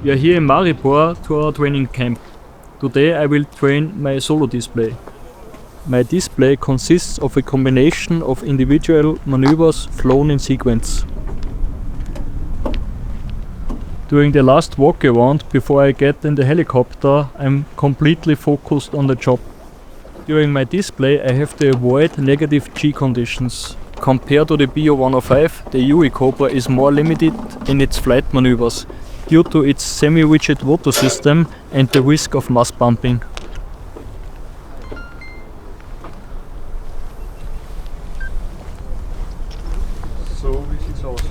We are here in Maribor to our training camp. Today I will train my solo display. My display consists of a combination of individual maneuvers flown in sequence. During the last walk around before I get in the helicopter, I'm completely focused on the job. During my display I have to avoid negative G conditions. Compared to the BO-105, the UE Cobra is more limited in its flight maneuvers due to its semi-rigid rotor system and the risk of mast bumping. So, wie sieht's aus?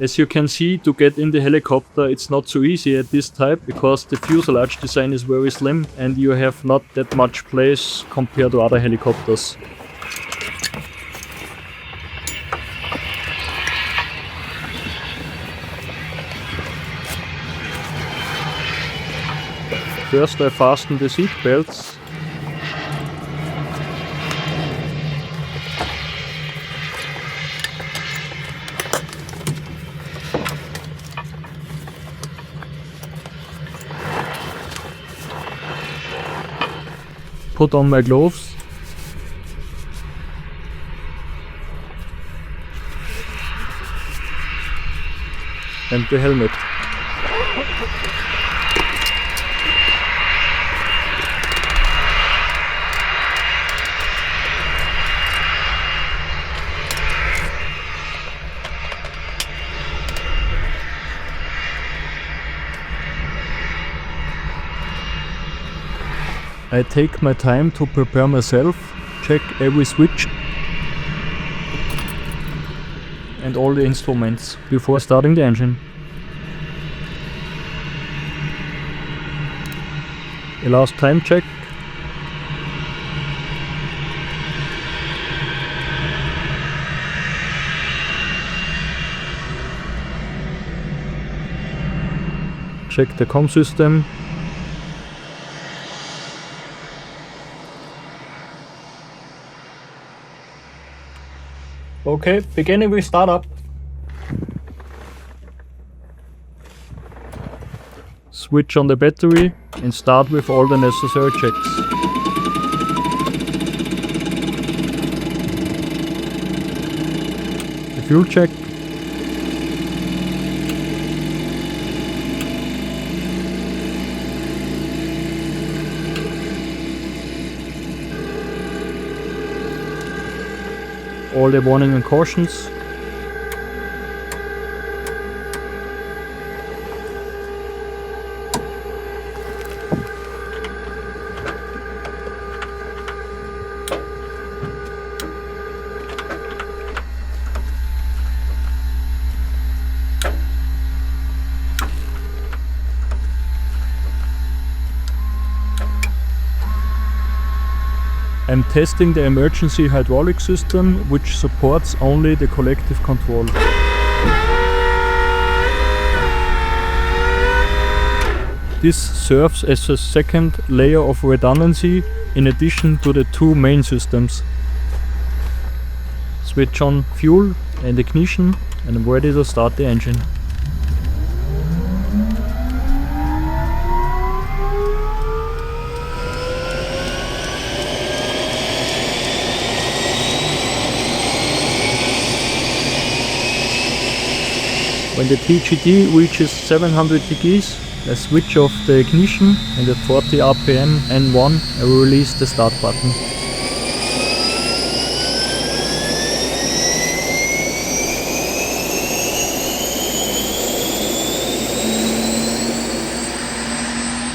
As you can see, to get in the helicopter it's not so easy at this type because the fuselage design is very slim and you have not that much place compared to other helicopters. First I fasten the seat belts. Put on my gloves. And the helmet. I take my time to prepare myself, check every switch and all the instruments before starting the engine. A last time check. Check the comm system. Okay, beginning with startup. Switch on the battery and start with all the necessary checks. The fuel check. All the warning and cautions. I'm testing the emergency hydraulic system, which supports only the collective control. This serves as a second layer of redundancy in addition to the two main systems. Switch on fuel and ignition and I'm ready to start the engine. When the TGD reaches 700 degrees, I switch off the ignition and at 40 RPM N1 I will release the start button.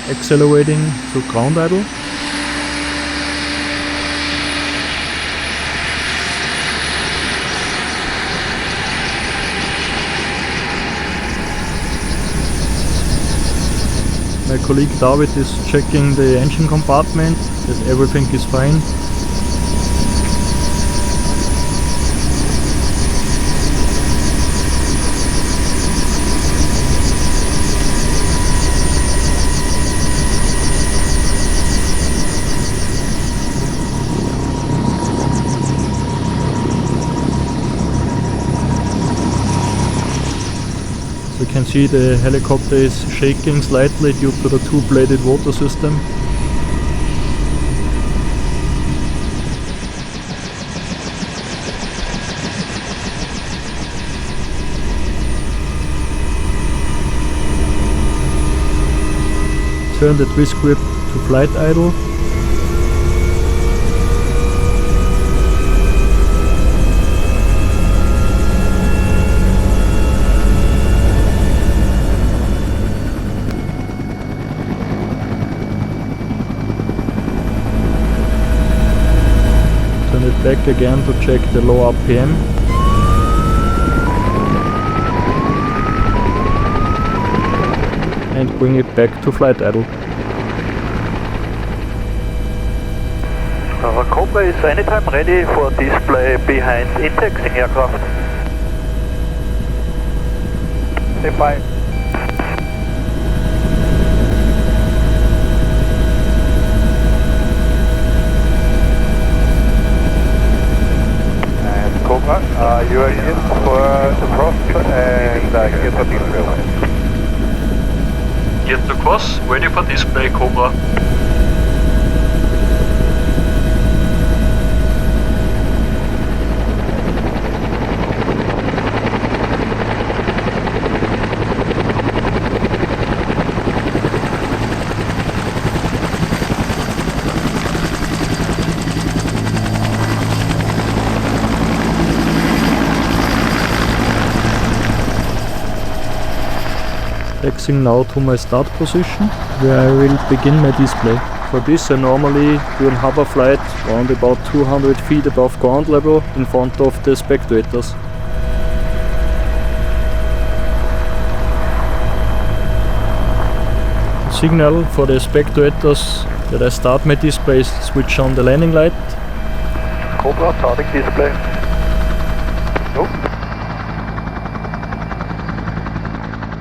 Accelerating to ground idle. My colleague David is checking the engine compartment, that everything is fine. see the helicopter is shaking slightly due to the two-bladed rotor system. Turn the twist grip to flight idle. Turn it back again to check the low RPM. And bring it back to flight idle. Cobra is anytime ready for display behind indexing aircraft. Stand by. And Cobra, you are in for the cross and get the display. Get the cross, ready for display, Cobra. Taxiing now to my start position, where I will begin my display. For this I normally do an hover flight around about 200 feet above ground level in front of the spectators. The signal for the spectators that I start my display is switch on the landing light. Cobra starting display. Nope.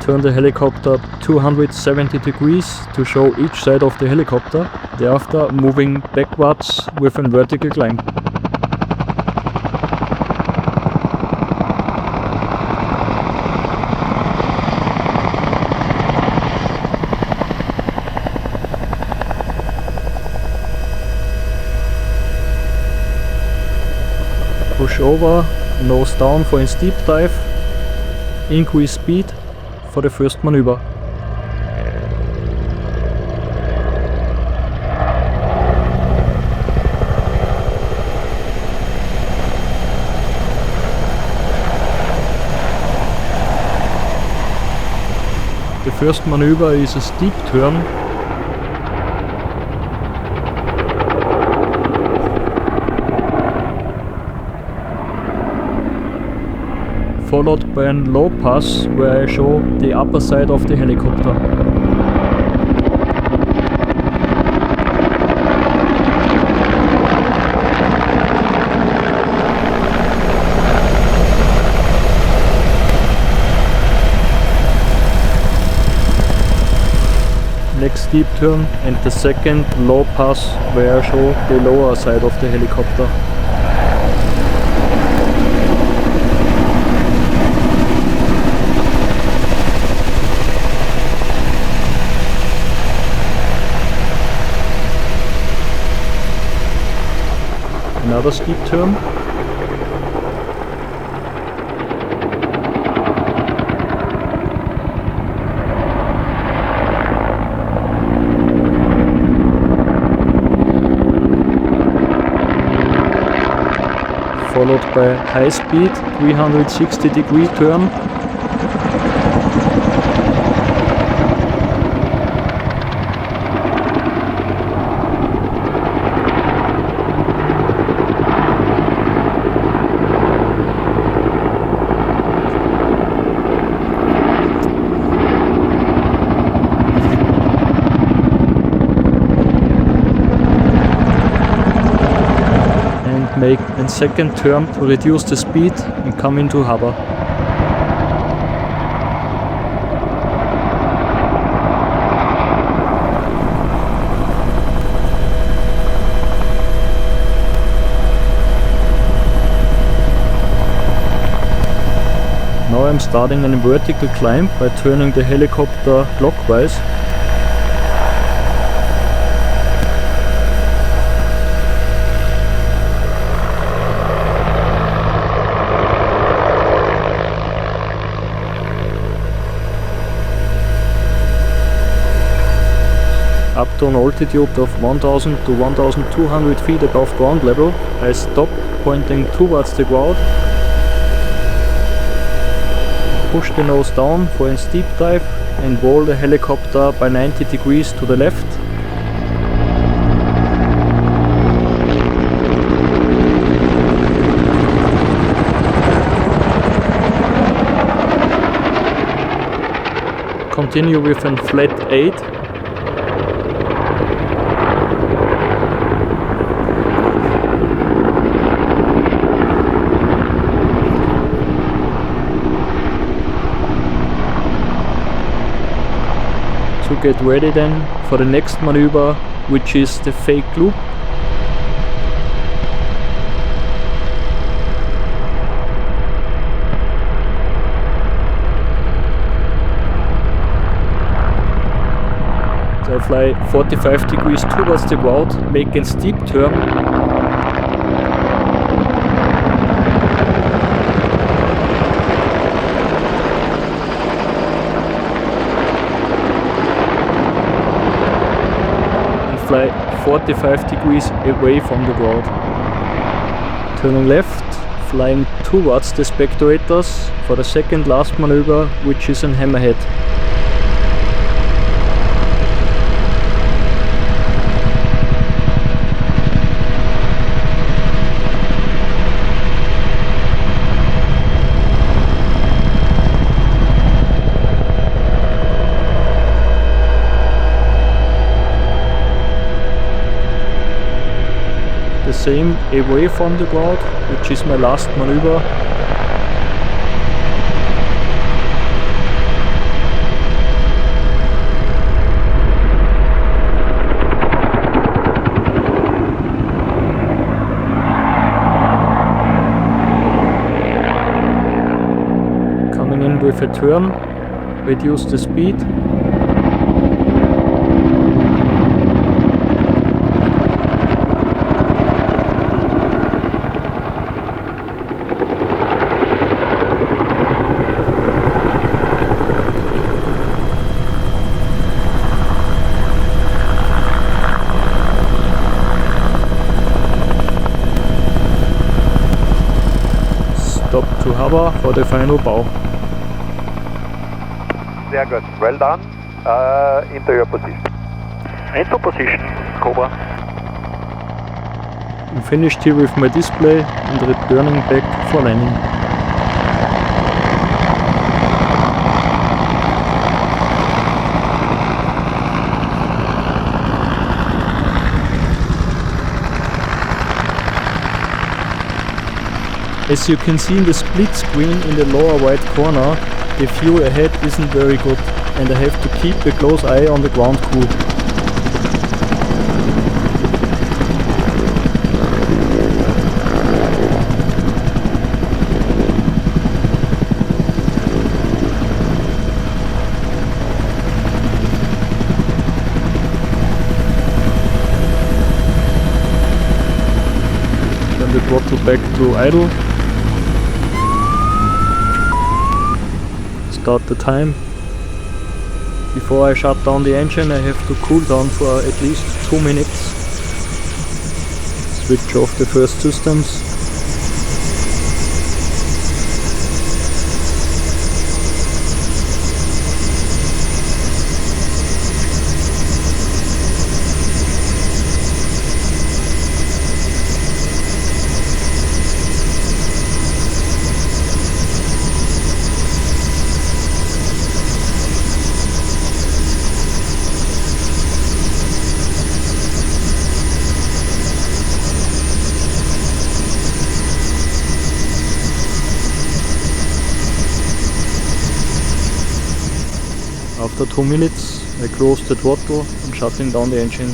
Turn the helicopter 270 degrees to show each side of the helicopter, thereafter moving backwards with a vertical climb. Push over, nose down for a steep dive, increase speed for the first maneuver. The first maneuver is a steep turn. Followed by a low pass where I show the upper side of the helicopter. Next steep turn and the second low pass where I show the lower side of the helicopter. Another steep turn. Followed by high speed 360-degree turn. Make a second turn to reduce the speed and come into hover. Now I'm starting a vertical climb by turning the helicopter clockwise. Up to an altitude of 1000 to 1200 feet above ground level, I stop, pointing towards the ground. Push the nose down for a steep dive and roll the helicopter by 90 degrees to the left. Continue with a flat 8. To get ready then for the next maneuver, which is the fake loop. So I fly 45 degrees towards the ground, make a steep turn. Fly 45 degrees away from the ground. Turning left, flying towards the spectators for the second last maneuver, which is an hammerhead. The same away from the ground, which is my last maneuver. Coming in with a turn, reduce the speed. Stop to hover for the final bow. Sehr good. Well done. Into your position. Into position, Cobra. I'm finished here with my display and returning back for landing. As you can see in the split screen in the lower right corner, the view ahead isn't very good and I have to keep a close eye on the ground crew. Turn the throttle back to idle. Start the time. Before I shut down the engine, I have to cool down for at least 2 minutes. Switch off the first systems. After 2 minutes, I close the throttle and shutting down the engine.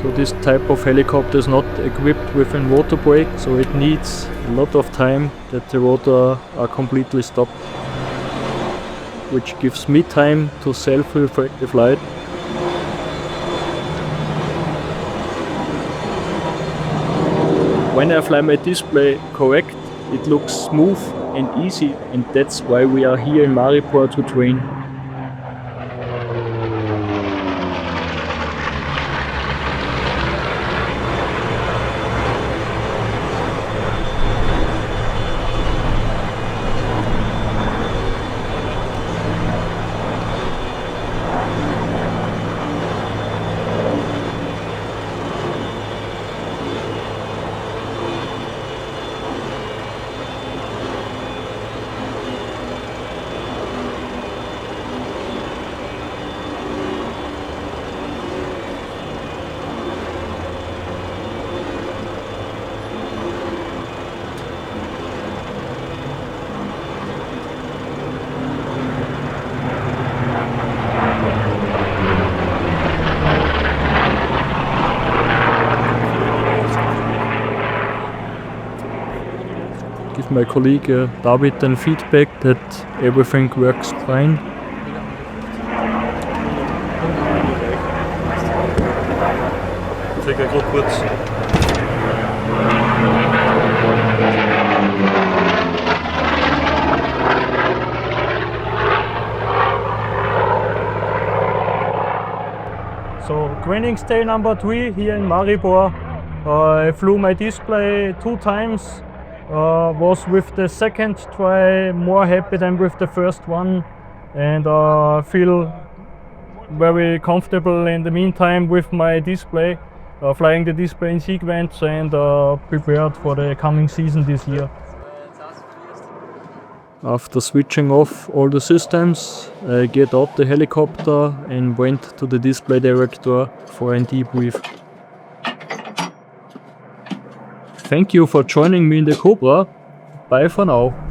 So this type of helicopter is not equipped with a rotor brake, so it needs a lot of time that the rotor are completely stopped, which gives me time to self-reflect the flight. When I fly my display correct, it looks smooth and easy, and that's why we are here in Maribor to train. Give my colleague David an feedback that everything works fine. Circa kurz. So training day number 3 here in Maribor. I flew my display 2 times. Was with the second try more happy than with the first one, and feel very comfortable in the meantime with my display, flying the display in sequence and prepared for the coming season this year. After switching off all the systems, I get out the helicopter and went to the display director for a debrief. Thank you for joining me in the Cobra. Bye for now.